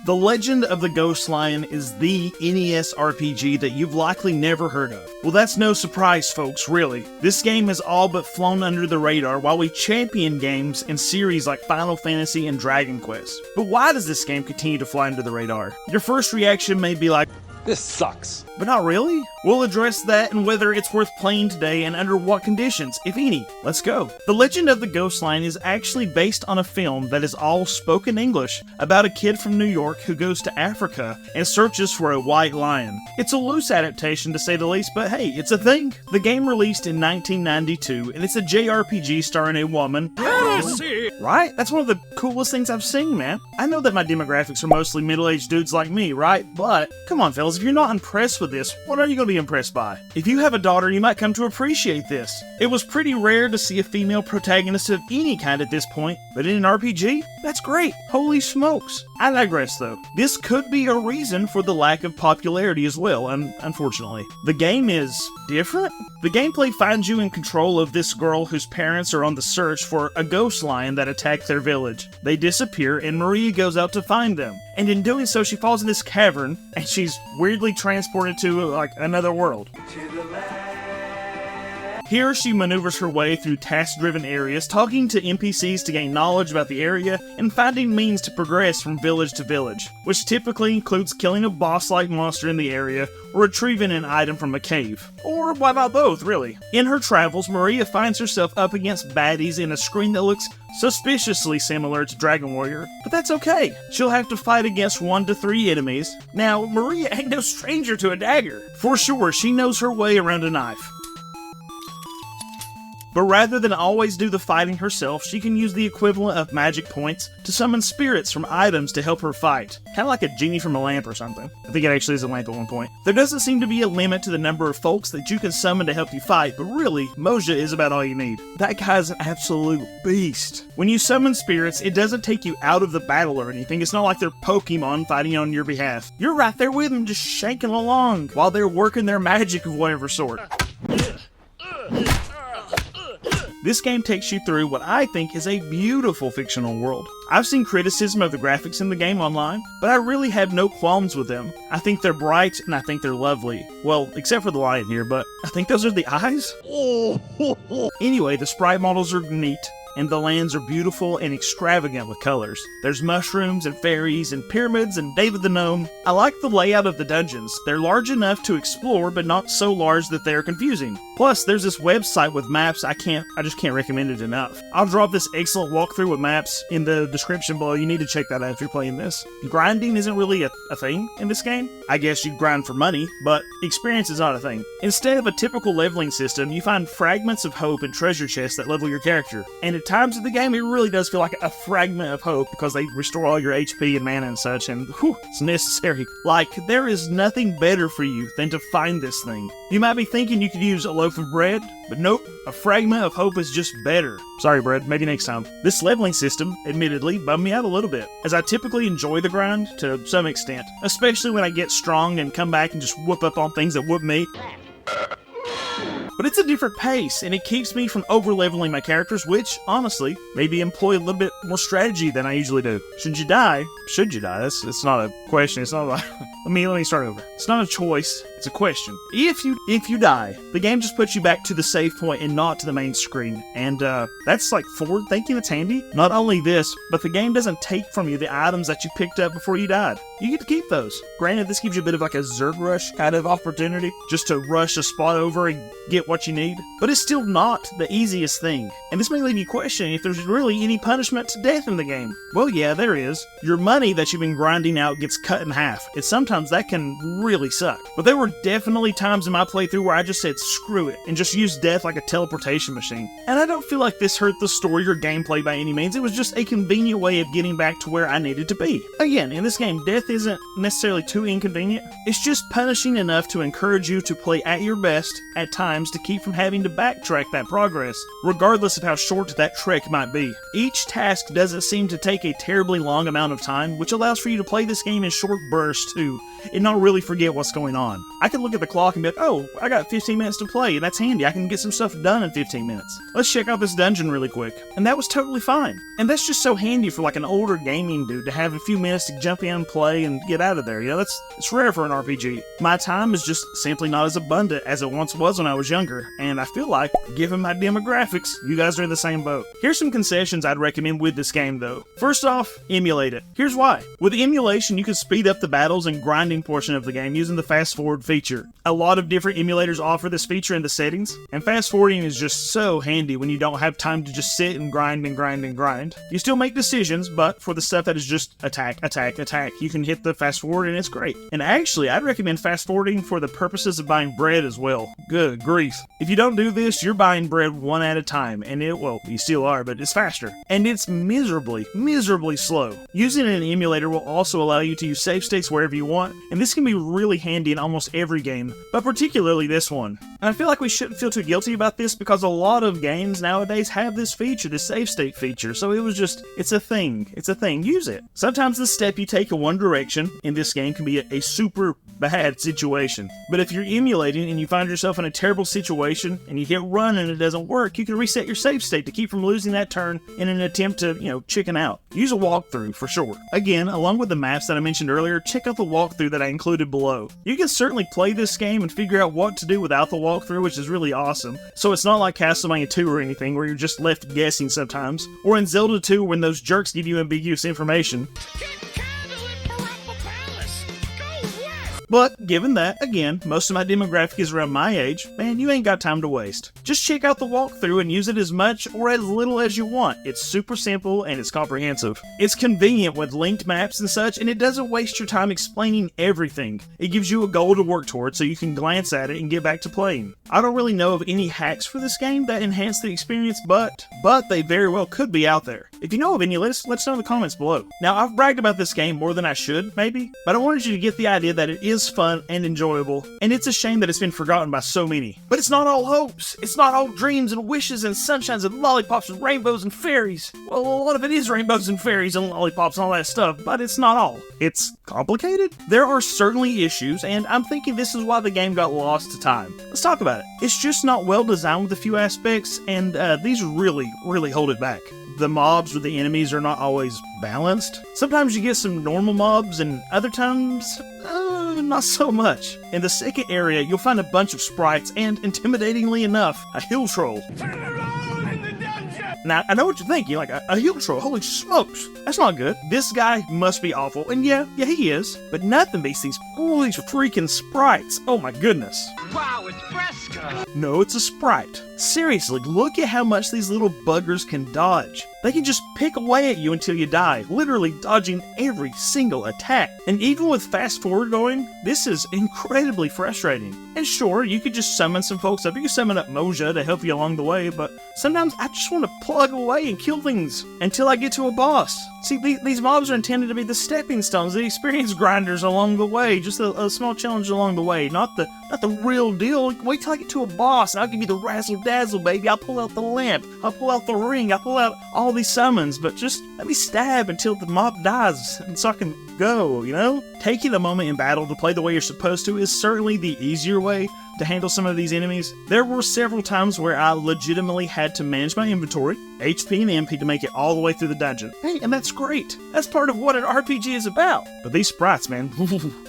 The Legend of the Ghost Lion is the NES RPG that you've likely never heard of. Well, that's no surprise, folks, really. This game has all but flown under the radar while we champion games in series like Final Fantasy and Dragon Quest. But why does this game continue to fly under the radar? Your first reaction may be like, this sucks. but not really. We'll address that and whether it's worth playing today and under what conditions, if any. Let's go. The Legend of the Ghost Lion is actually based on a film that is all spoken English about a kid from New York who goes to Africa and searches for a white lion. It's a loose adaptation to say the least, but hey, it's a thing. The game released in 1992 and it's a JRPG starring a woman. Right? That's one of the coolest things I've seen, man. I know that my demographics are mostly middle-aged dudes like me, right? But, come on fellas, if you're not impressed with this, what are you going to be impressed by? If you have a daughter, you might come to appreciate this. It was pretty rare to see a female protagonist of any kind at this point, but in an RPG, that's great. Holy smokes. I digress though. This could be a reason for the lack of popularity as well, unfortunately. The game is different. The gameplay finds you in control of this girl whose parents are on the search for a ghost lion that attacked their village. They disappear and Maria goes out to find them. And in doing so, she falls in this cavern and she's weirdly transported to like another world. Here she maneuvers her way through task-driven areas, talking to NPCs to gain knowledge about the area, and finding means to progress from village to village, which typically includes killing a boss-like monster in the area, or retrieving an item from a cave. Or why not both, really? In her travels, Maria finds herself up against baddies in a screen that looks suspiciously similar to Dragon Warrior, but that's okay. She'll have to fight against 1 to 3 enemies. Now, Maria ain't no stranger to a dagger. For sure, she knows her way around a knife. But rather than always do the fighting herself, she can use the equivalent of magic points to summon spirits from items to help her fight. Kinda like a genie from a lamp or something. I think it actually is a lamp at one point. There doesn't seem to be a limit to the number of folks that you can summon to help you fight, but really, Moja is about all you need. That guy's an absolute beast. When you summon spirits, it doesn't take you out of the battle or anything. It's not like they're Pokemon fighting on your behalf. You're right there with them, just shaking along while they're working their magic of whatever sort. This game takes you through what I think is a beautiful fictional world. I've seen criticism of the graphics in the game online, but I really have no qualms with them. I think they're bright and I think they're lovely. Well, except for the lion here, but I think those are the eyes. Anyway, the sprite models are neat, and the lands are beautiful and extravagant with colors. There's mushrooms and fairies and pyramids and David the Gnome. I like the layout of the dungeons. They're large enough to explore, but not so large that they're confusing. Plus, there's this website with maps I just can't recommend it enough. I'll drop this excellent walkthrough with maps in the description below. You need to check that out if you're playing this. Grinding isn't really a thing in this game. I guess you grind for money, but experience is not a thing. Instead of a typical leveling system, you find fragments of hope and treasure chests that level your character. And at times of the game, it really does feel like a fragment of hope because they restore all your HP and mana and such, and whew, it's necessary. Like, there is nothing better for you than to find this thing. You might be thinking you could use a loaf of bread, but nope, a fragment of hope is just better. Sorry, bread, maybe next time. This leveling system, admittedly, bummed me out a little bit, as I typically enjoy the grind to some extent, especially when I get strong and come back and just whoop up on things that whoop me. But it's a different pace, and it keeps me from over-leveling my characters, which, honestly, maybe employ a little bit more strategy than I usually do. Should you die? It's not a question, it's not like... let me start over. It's not a choice, it's a question. If you die, the game just puts you back to the save point and not to the main screen, and that's like forward thinking, it's handy. Not only this, but the game doesn't take from you the items that you picked up before you died. You get to keep those. Granted, this gives you a bit of like a Zerg rush kind of opportunity, just to rush a spot over and get what you need, but it's still not the easiest thing. And this may leave you questioning if there's really any punishment to death in the game. Well, yeah, there is. Your money that you've been grinding out gets cut in half, and sometimes that can really suck. But there were definitely times in my playthrough where I just said screw it and just used death like a teleportation machine. And I don't feel like this hurt the story or gameplay by any means. It was just a convenient way of getting back to where I needed to be. Again, in this game, death isn't necessarily too inconvenient. It's just punishing enough to encourage you to play at your best at times to to keep from having to backtrack that progress, regardless of how short that trek might be. Each task doesn't seem to take a terribly long amount of time, which allows for you to play this game in short bursts too, and not really forget what's going on. I can look at the clock and be like, oh, I got 15 minutes to play, and that's handy. I can get some stuff done in 15 minutes. Let's check out this dungeon really quick. And that was totally fine. And that's just so handy for like an older gaming dude to have a few minutes to jump in, play, and get out of there. You know, it's rare for an RPG. My time is just simply not as abundant as it once was when I was younger, and I feel like, given my demographics, you guys are in the same boat. Here's some concessions I'd recommend with this game though. First off, emulate it. Here's why. With emulation, you can speed up the battles and grinding portion of the game using the fast forward feature. A lot of different emulators offer this feature in the settings, and fast forwarding is just so handy when you don't have time to just sit and grind and grind and grind. You still make decisions, but for the stuff that is just attack, attack, attack, you can hit the fast forward and it's great. And actually, I'd recommend fast forwarding for the purposes of buying bread as well. Good grief. If you don't do this, you're buying bread one at a time, and well, you still are, but it's faster. And it's miserably slow. Using an emulator will also allow you to use save states wherever you want, and this can be really handy in almost every game, but particularly this one. And I feel like we shouldn't feel too guilty about this because a lot of games nowadays have this feature, this save state feature, so it's a thing. Use it. Sometimes the step you take in one direction in this game can be a super bad situation. But if you're emulating and you find yourself in a terrible situation and you hit run and it doesn't work, you can reset your save state to keep from losing that turn in an attempt to, chicken out. Use a walkthrough for sure. Again, along with the maps that I mentioned earlier, check out the walkthrough that I included below. You can certainly play this game and figure out what to do without the walkthrough, which is really awesome. So it's not like Castlevania 2 or anything where you're just left guessing sometimes, or in Zelda 2 when those jerks give you ambiguous information. But given that, again, most of my demographic is around my age, man, you ain't got time to waste. Just check out the walkthrough and use it as much or as little as you want. It's super simple and it's comprehensive. It's convenient with linked maps and such, and it doesn't waste your time explaining everything. It gives you a goal to work towards so you can glance at it and get back to playing. I don't really know of any hacks for this game that enhance the experience, but they very well could be out there. If you know of any, let us know in the comments below. Now, I've bragged about this game more than I should, maybe, but I wanted you to get the idea that it is fun and enjoyable, and it's a shame that it's been forgotten by so many. But it's not all hopes, it's not all dreams and wishes and sunshines and lollipops and rainbows and fairies. Well, a lot of it is rainbows and fairies and lollipops and all that stuff, but it's not all. It's complicated. There are certainly issues, and I'm thinking this is why the game got lost to time. Let's talk about it. It's just not well designed with a few aspects, and these really hold it back. The mobs or the enemies are not always balanced. Sometimes you get some normal mobs, and other times, not so much. In the second area, you'll find a bunch of sprites and, intimidatingly enough, a hill troll. Now, I know what you're thinking, like, a hill troll, holy smokes, that's not good. This guy must be awful, and yeah, he is, but nothing beats these freaking sprites. Oh my goodness. Wow, it's fresco! No, it's a sprite. Seriously, look at how much these little buggers can dodge. They can just pick away at you until you die, literally dodging every single attack. And even with fast forward going, this is incredibly frustrating. And sure, you could just summon some folks up. You can summon up Moja to help you along the way, but sometimes I just want to plug away and kill things until I get to a boss. See, these mobs are intended to be the stepping stones, the experience grinders along the way, just a small challenge along the way, not the real deal. Wait till I get to a boss and I'll give you the razzle dazzle, baby. I'll pull out the lamp, I'll pull out the ring, I'll pull out all these summons, but just let me stab until the mob dies and so I can go, Taking a moment in battle to play the way you're supposed to is certainly the easier way to handle some of these enemies. There were several times where I legitimately had to manage my inventory, HP and MP to make it all the way through the dungeon. Hey, and that's great. That's part of what an RPG is about. But these sprites, man,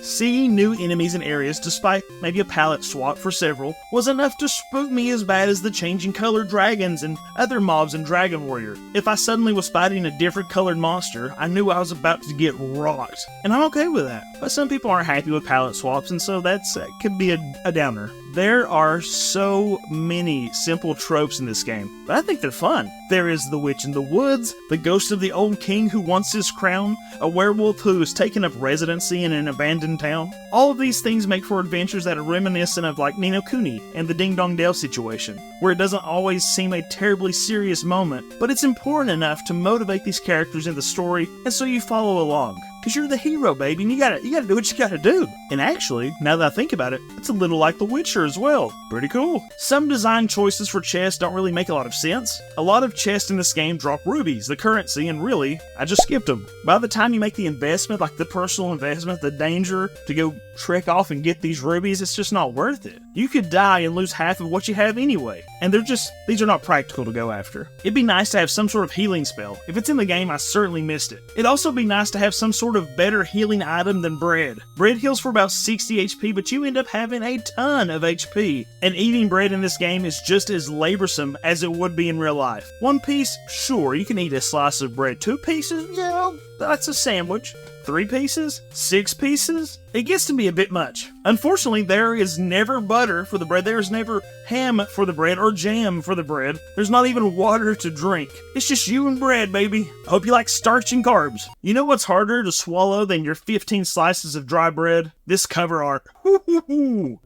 seeing new enemies and areas despite maybe a palette swap for several was enough to spook me as bad as the changing color dragons and other mobs in Dragon Warrior. If I suddenly was fighting a different colored monster, I knew I was about to get rocked. And I'm okay with that. But some people aren't happy with palette swaps, and so that could be a downer. There are so many simple tropes in this game, but I think they're fun. There is the witch in the woods, the ghost of the old king who wants his crown, a werewolf who has taken up residency in an abandoned town. All of these things make for adventures that are reminiscent of like Ni no Kuni and the Ding Dong Dell situation, where it doesn't always seem a terribly serious moment, but it's important enough to motivate these characters in the story, and so you follow along. Because you're the hero, baby, and you gotta do what you gotta do. And actually, now that I think about it, it's a little like The Witcher as well. Pretty cool. Some design choices for chests don't really make a lot of sense. A lot of chests in this game drop rubies, the currency, and really, I just skipped them. By the time you make the investment, like the personal investment, the danger to go trek off and get these rubies, it's just not worth it. You could die and lose half of what you have anyway. And these are not practical to go after. It'd be nice to have some sort of healing spell. If it's in the game, I certainly missed it. It'd also be nice to have some sort of better healing item than bread. Bread heals for about 60 HP, but you end up having a ton of HP. And eating bread in this game is just as laborsome as it would be in real life. One piece, sure, you can eat a slice of bread. 2 pieces, yeah, that's a sandwich. 3 pieces? 6 pieces? It gets to be a bit much. Unfortunately, there is never butter for the bread, there is never ham for the bread, or jam for the bread. There's not even water to drink. It's just you and bread, baby. I hope you like starch and carbs. You know what's harder to swallow than your 15 slices of dry bread? This cover art.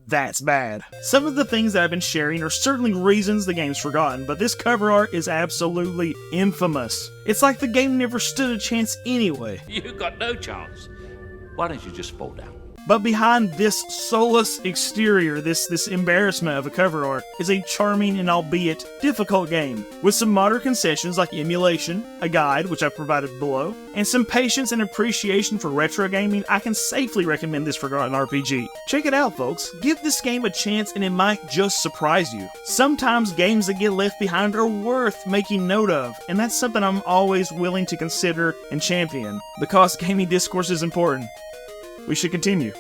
That's bad. Some of the things that I've been sharing are certainly reasons the game's forgotten, but this cover art is absolutely infamous. It's like the game never stood a chance anyway. You got no chance. Why don't you just fall down? But behind this soulless exterior, this embarrassment of a cover art, is a charming and albeit difficult game, with some modern concessions like emulation, a guide, which I've provided below, and some patience and appreciation for retro gaming. I can safely recommend this forgotten RPG. Check it out, folks. Give this game a chance and it might just surprise you. Sometimes games that get left behind are worth making note of, and that's something I'm always willing to consider and champion, because gaming discourse is important. We should continue.